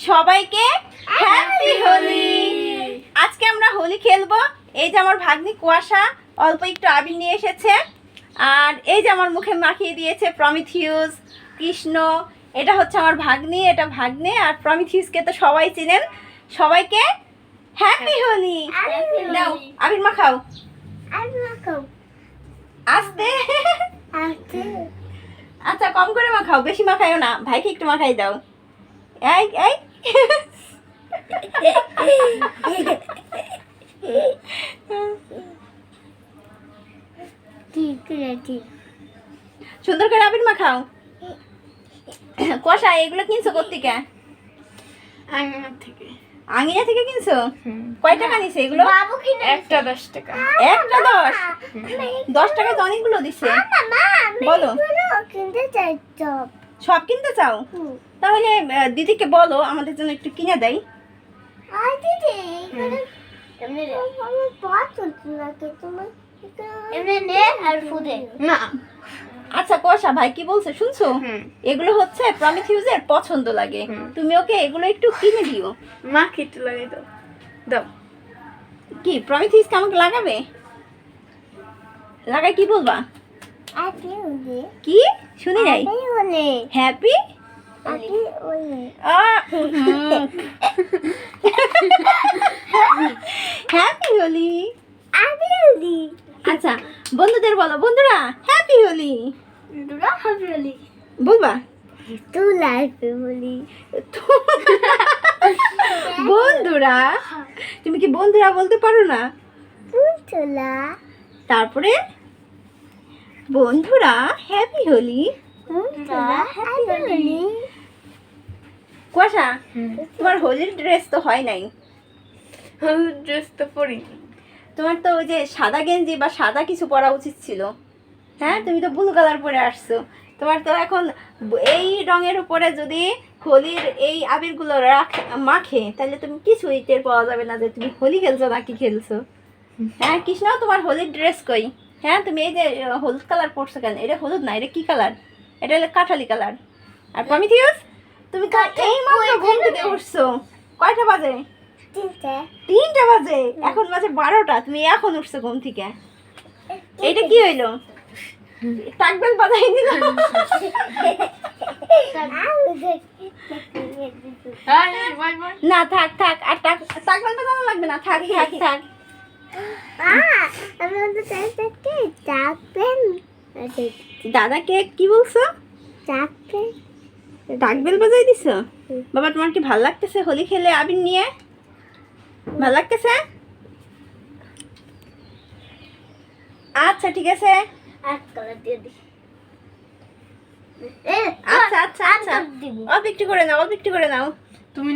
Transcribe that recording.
সবাইকে হ্যাপি হোলি। আজকে আমরা হোলি খেলবো। এই যে আমার ভাগ্নি কুয়াশা অল্প একটু আবির নিয়ে এসেছে, আর এই যে আমার মুখে মাখিয়ে দিয়েছে প্রমিথিউস কৃষ্ণ। এটা হচ্ছে আমার ভাগ্নি, এটা ভাগ্নে। আর প্রমিথিউসকে তো সবাই চিনেন। সবাইকে হ্যাপি হোলি। দাও আবির মাখাও, আস্তে। আচ্ছা কম করে মাখাও, বেশি মাখাইও না, ভাইকে একটু মাখাই দাও। এই এই সুন্দর করে আবির মাখাও। কষা এগুলো কিনছো কোত্থেকে? আঙিনা থেকে কিনছো? কয় টাকা নিছে এগুলো? একটা 10 টাকা। একটা 10? 10 টাকায় তো অনেকগুলো দিছে। বলো সব কিনতে চাও? তাহলে দিদিকে বলো আমাদের জন্য একটু কিনে দেয়। না আচ্ছা কষা ভাই কি বলছে শুনছো? এগুলো হচ্ছে প্রমিথিউসের পছন্দ লাগে, তুমি ওকে এগুলো একটু কিনে দিও। মা কেটে লাগিয়ে দাও। দাও। কি প্রমিথিউসকে আমাকে লাগাবে? লাগাই কি বলবা? কি শুনি নাই? Happy happy Holi. আচ্ছা বন্ধুদের বলো, বন্ধুরা হ্যাপি হোলি বলবা। বন্ধুরা তুমি কি বন্ধুরা বলতে পারো না? তারপরে বন্ধুরা হ্যাপি হোলি। কুয়াশা তোমার হোলির ড্রেস তো হয় নাই। হলুদ ড্রেস তো পরিনি। তোমার তো ওই যে সাদা গেঞ্জি বা সাদা কিছু পরা উচিত ছিল। হ্যাঁ তুমি তো ব্লু কালার পরে আসছো। তোমার তো এখন এই রঙের উপরে যদি হোলির এই আবিরগুলো মাখে তাহলে তুমি কিছুই টের পাওয়া যাবে না যে তুমি হোলি খেলছো না কি খেলছো। হ্যাঁ কৃষ্ণ তোমার হোলির ড্রেস কই? হ্যাঁ তুমি এই যে হলুদ কালার পরছো কেন? এটা হলুদ না, এটা কি কালার? এটা হলো কাঠালি কালার। আর প্রমিথিউস তুমি এই মাত্র ঘুম থেকে উঠছো। কয়টা বাজে? 3টা বাজে। এখন বাজে 12টা, তুমি এখন উঠছো ঘুম থেকে। এইটা কি হইলো? টাকবেল বাজাই দিল। না থাক থাক, আর টাকবেল বাজানো লাগবে না, থাক থাক থাক। দাদাকে কি বলছো? টাকবেল বাজাই দিছো? বাবা তোমার কি ভাল লাগতেছে হোলি খেলে আবির নিয়ে? ভাল লাগতেছে? আচ্ছা ঠিক আছে। আচ্ছা আচ্ছা আচ্ছা অল্প একটু করে নাও, অল্প একটু করে নাও। তুমি